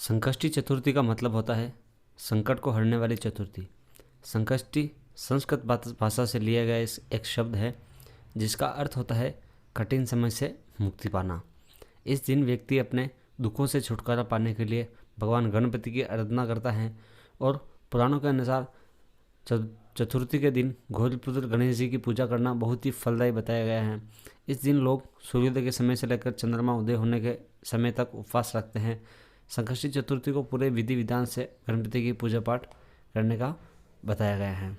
संकष्टी चतुर्थी का मतलब होता है संकट को हरने वाली चतुर्थी। संकष्टी संस्कृत भाषा से लिया गया एक शब्द है जिसका अर्थ होता है कठिन समय से मुक्ति पाना। इस दिन व्यक्ति अपने दुखों से छुटकारा पाने के लिए भगवान गणपति की आराधना करता है और पुराणों के अनुसार चतुर्थी के दिन गौरीपुत्र गणेश जी की पूजा करना बहुत ही फलदायी बताया गया है। इस दिन लोग सूर्योदय के समय से लेकर चंद्रमा उदय होने के समय तक उपवास रखते हैं। संकष्टी चतुर्थी को पूरे विधि विधान से गणपति की पूजा पाठ करने का बताया गया है।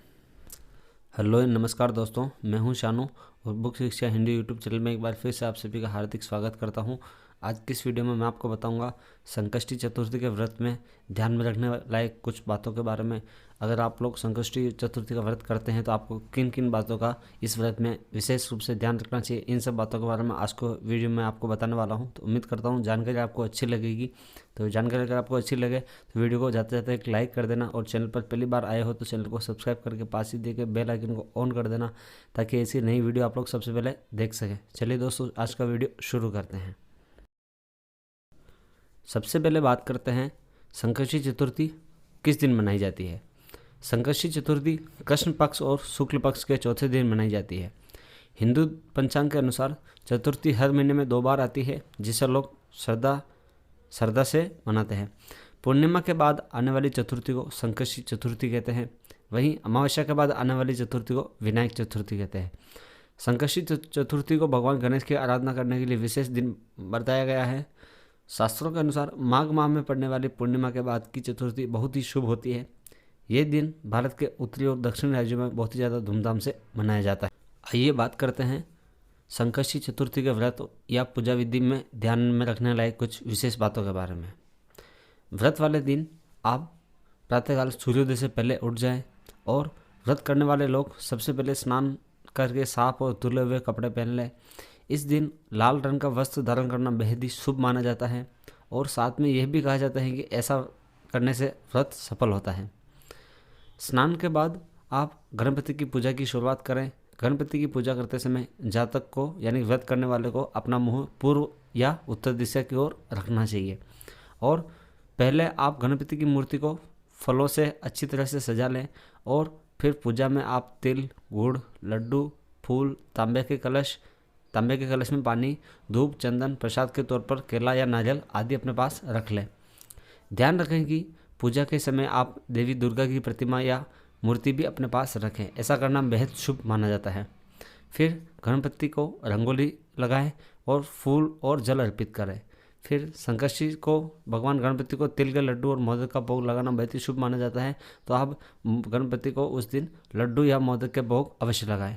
हेलो नमस्कार दोस्तों, मैं हूं शानू और बुक शिक्षा हिंदी यूट्यूब चैनल में एक बार फिर से आप सभी का हार्दिक स्वागत करता हूं। आज की इस वीडियो में मैं आपको बताऊंगा संकष्टी चतुर्थी के व्रत में ध्यान में रखने लायक कुछ बातों के बारे में। अगर आप लोग संकष्टी चतुर्थी का व्रत करते हैं तो आपको किन किन बातों का इस व्रत में विशेष रूप से ध्यान रखना चाहिए, इन सब बातों के बारे में आज को वीडियो में आपको बताने वाला हूं। तो उम्मीद करता हूं जानकारी आपको अच्छी लगेगी। तो जानकारी अगर आपको अच्छी लगे तो वीडियो को जाते जाते एक लाइक कर देना और चैनल पर पहली बार आए हो तो चैनल को सब्सक्राइब करके पास ही देके बेल आइकन को ऑन कर देना ताकि ऐसी नई वीडियो आप लोग सबसे पहले देख सकें। चलिए दोस्तों, आज का वीडियो शुरू करते हैं। सबसे पहले बात करते हैं संकष्टी चतुर्थी किस दिन मनाई जाती है। संकष्टी चतुर्थी कृष्ण पक्ष और शुक्ल पक्ष के चौथे दिन मनाई जाती है। हिंदू पंचांग के अनुसार चतुर्थी हर महीने में 2 बार आती है, जिसे लोग श्रद्धा से मनाते हैं। पूर्णिमा के बाद आने वाली चतुर्थी को संकष्टी चतुर्थी कहते हैं। वहीं अमावस्या के बाद आने वाली चतुर्थी को विनायक चतुर्थी कहते हैं। संकष्टी चतुर्थी को भगवान गणेश की आराधना करने के लिए विशेष दिन बताया गया है। शास्त्रों के अनुसार माघ माह में पड़ने वाली पूर्णिमा के बाद की चतुर्थी बहुत ही शुभ होती है। ये दिन भारत के उत्तरी और दक्षिणी राज्यों में बहुत ही ज़्यादा धूमधाम से मनाया जाता है। आइए बात करते हैं संकष्टी चतुर्थी के व्रत या पूजा विधि में ध्यान में रखने लायक कुछ विशेष बातों के बारे में। व्रत वाले दिन आप प्रातःकाल सूर्योदय से पहले उठ जाएं और व्रत करने वाले लोग सबसे पहले स्नान करके साफ और धुले हुए कपड़े पहन लें। इस दिन लाल रंग का वस्त्र धारण करना बेहद ही शुभ माना जाता है और साथ में यह भी कहा जाता है कि ऐसा करने से व्रत सफल होता है। स्नान के बाद आप गणपति की पूजा की शुरुआत करें। गणपति की पूजा करते समय जातक को यानी व्रत करने वाले को अपना मुंह पूर्व या उत्तर दिशा की ओर रखना चाहिए और पहले आप गणपति की मूर्ति को फलों से अच्छी तरह से सजा लें और फिर पूजा में आप तिल, गुड़, लड्डू, फूल, तांबे के कलश में पानी, धूप, चंदन, प्रसाद के तौर पर केला या नारियल आदि अपने पास रख लें। ध्यान रखें कि पूजा के समय आप देवी दुर्गा की प्रतिमा या मूर्ति भी अपने पास रखें। ऐसा करना बेहद शुभ माना जाता है। फिर गणपति को रंगोली लगाएं और फूल और जल अर्पित करें। फिर संकष्टी को भगवान गणपति को तिल के लड्डू और मोदक का भोग लगाना बेहद ही शुभ माना जाता है। तो आप गणपति को उस दिन लड्डू या मोदक के भोग अवश्य लगाएं।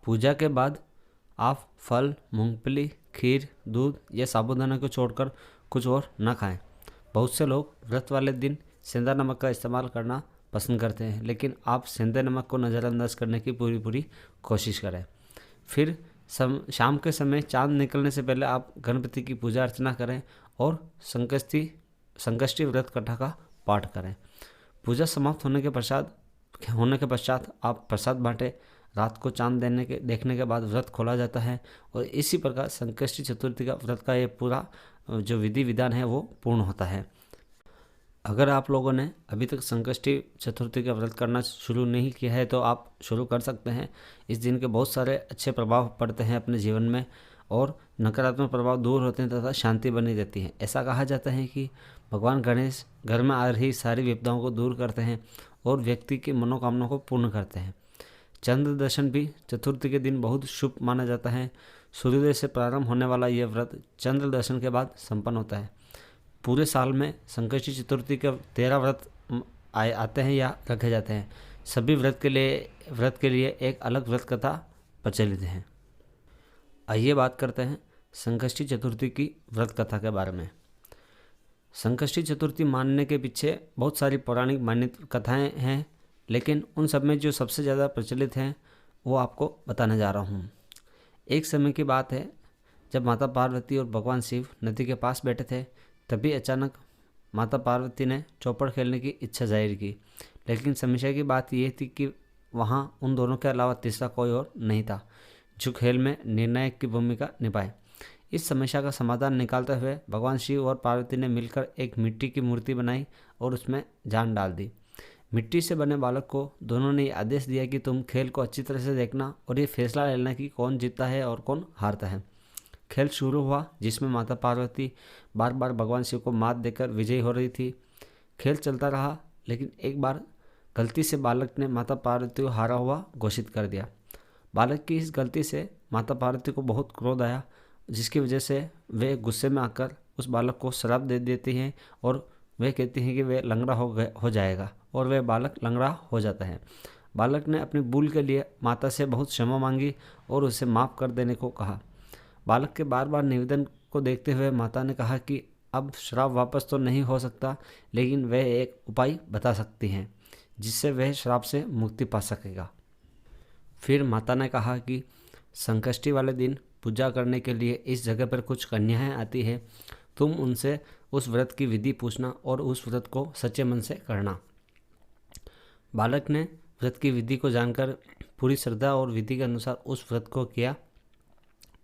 पूजा के बाद आप फल, मूंगफली, खीर, दूध या साबूदाना को छोड़कर कुछ और न खाएं। बहुत से लोग व्रत वाले दिन सेंधा नमक का इस्तेमाल करना पसंद करते हैं, लेकिन आप सेंधे नमक को नज़रअंदाज करने की पूरी कोशिश करें। फिर शाम के समय चांद निकलने से पहले आप गणपति की पूजा अर्चना करें और संकष्टी व्रत कथा का पाठ करें। पूजा समाप्त होने के पश्चात आप प्रसाद बांटें। रात को चांद देखने के बाद व्रत खोला जाता है और इसी प्रकार संकष्टी चतुर्थी का व्रत का ये पूरा जो विधि विधान है वो पूर्ण होता है। अगर आप लोगों ने अभी तक संकष्टी चतुर्थी का व्रत करना शुरू नहीं किया है तो आप शुरू कर सकते हैं। इस दिन के बहुत सारे अच्छे प्रभाव पड़ते हैं अपने जीवन में और नकारात्मक प्रभाव दूर होते हैं तथा शांति बनी रहती है। ऐसा कहा जाता है कि भगवान गणेश घर में आ रही सारी विपदाओं को दूर करते हैं और व्यक्ति की मनोकामना को पूर्ण करते हैं। चंद्र दर्शन भी चतुर्थी के दिन बहुत शुभ माना जाता है। सूर्योदय से प्रारंभ होने वाला यह व्रत चंद्र दर्शन के बाद संपन्न होता है। पूरे साल में संकष्टी चतुर्थी के 13 व्रत आते हैं या रखे जाते हैं। सभी व्रत के लिए एक अलग व्रत कथा प्रचलित है। आइए बात करते हैं संकष्टी चतुर्थी की व्रत कथा के बारे में। संकष्टी चतुर्थी मानने के पीछे बहुत सारी पौराणिक मान्यता कथाएँ हैं, लेकिन उन सब में जो सबसे ज़्यादा प्रचलित हैं वो आपको बताने जा रहा हूँ। एक समय की बात है जब माता पार्वती और भगवान शिव नदी के पास बैठे थे, तभी अचानक माता पार्वती ने चौपड़ खेलने की इच्छा जाहिर की। लेकिन समस्या की बात यह थी कि वहाँ उन दोनों के अलावा तीसरा कोई और नहीं था जो खेल में निर्णायक की भूमिका निभाए। इस समस्या का समाधान निकालते हुए भगवान शिव और पार्वती ने मिलकर एक मिट्टी की मूर्ति बनाई और उसमें जान डाल दी। मिट्टी से बने बालक को दोनों ने आदेश दिया कि तुम खेल को अच्छी तरह से देखना और ये फैसला लेना कि कौन जीतता है और कौन हारता है। खेल शुरू हुआ, जिसमें माता पार्वती बार बार भगवान शिव को मात देकर विजयी हो रही थी। खेल चलता रहा, लेकिन एक बार गलती से बालक ने माता पार्वती को हारा हुआ घोषित कर दिया। बालक की इस गलती से माता पार्वती को बहुत क्रोध आया, जिसकी वजह से वे गुस्से में आकर उस बालक को श्राप दे देती हैं और वे कहती हैं कि वे लंगड़ा हो जाएगा, और वह बालक लंगड़ा हो जाता है। बालक ने अपनी भूल के लिए माता से बहुत क्षमा मांगी और उसे माफ़ कर देने को कहा। बालक के बार बार निवेदन को देखते हुए माता ने कहा कि अब श्राप वापस तो नहीं हो सकता, लेकिन वह एक उपाय बता सकती हैं जिससे वह श्राप से मुक्ति पा सकेगा। फिर माता ने कहा कि संकष्टी वाले दिन पूजा करने के लिए इस जगह पर कुछ कन्याएं आती हैं, तुम उनसे उस व्रत की विधि पूछना और उस व्रत को सच्चे मन से करना। बालक ने व्रत की विधि को जानकर पूरी श्रद्धा और विधि के अनुसार उस व्रत को किया।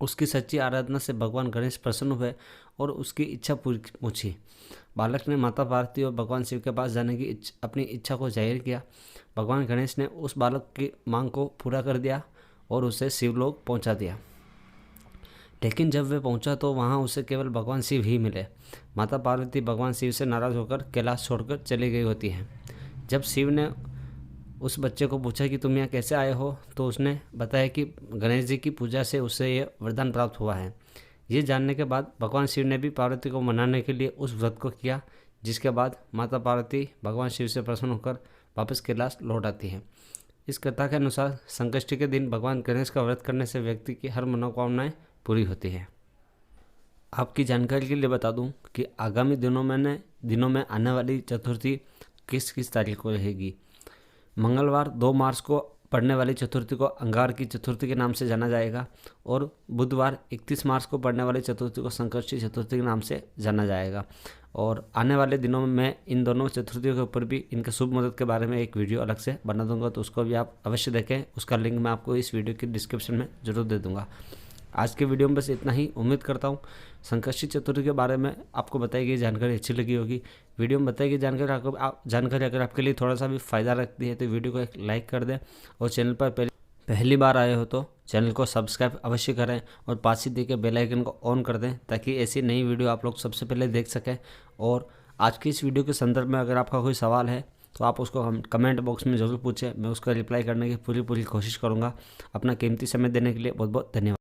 उसकी सच्ची आराधना से भगवान गणेश प्रसन्न हुए और उसकी इच्छा पूछी। बालक ने माता पार्वती और भगवान शिव के पास जाने की अपनी इच्छा को जाहिर किया। भगवान गणेश ने उस बालक की मांग को पूरा कर दिया और उसे शिवलोक पहुंचा दिया। लेकिन जब वे पहुंचा तो वहां उसे केवल भगवान शिव ही मिले। माता पार्वती भगवान शिव से नाराज़ होकर कैलाश छोड़कर चली गई होती हैं। जब शिव ने उस बच्चे को पूछा कि तुम यहाँ कैसे आए हो, तो उसने बताया कि गणेश जी की पूजा से उसे ये वरदान प्राप्त हुआ है। ये जानने के बाद भगवान शिव ने भी पार्वती को मनाने के लिए उस व्रत को किया, जिसके बाद माता पार्वती भगवान शिव से प्रसन्न होकर वापस कैलाश लौट आती है। इस कथा के अनुसार संकष्टी के दिन भगवान गणेश का व्रत करने से व्यक्ति की हर मनोकामनाएं पूरी होती है। आपकी जानकारी के लिए बता दूं कि आगामी दिनों में आने वाली चतुर्थी किस तारीख को रहेगी। मंगलवार 2 मार्च को पड़ने वाली चतुर्थी को अंगार की चतुर्थी के नाम से जाना जाएगा और बुधवार 31 मार्च को पड़ने वाली चतुर्थी को संकष्टी चतुर्थी के नाम से जाना जाएगा। और आने वाले दिनों में मैं इन दोनों चतुर्थियों के ऊपर भी इनके शुभ मुहूर्त के बारे में एक वीडियो अलग से बना दूंगा, तो उसको भी आप अवश्य देखें। उसका लिंक मैं आपको इस वीडियो की डिस्क्रिप्शन में ज़रूर दे दूँगा। आज के वीडियो में बस इतना ही। उम्मीद करता हूँ संकष्टी चतुर्थी के बारे में आपको बताई गई जानकारी अच्छी लगी होगी। वीडियो में बताई गई जानकारी अगर आपके लिए थोड़ा सा भी फ़ायदा रखती है तो वीडियो को एक लाइक कर दें, और चैनल पर पहली बार आए हो तो चैनल को सब्सक्राइब अवश्य करें और पास ही दिए गए बेल आइकन को ऑन कर दें, ताकि ऐसी नई वीडियो आप लोग सबसे पहले देख सकें। और आज की इस वीडियो के संदर्भ में अगर आपका कोई सवाल है तो आप उसको हम कमेंट बॉक्स में ज़रूर पूछें, मैं उसका रिप्लाई करने की पूरी कोशिश करूँगा। अपना कीमती समय देने के लिए बहुत बहुत धन्यवाद।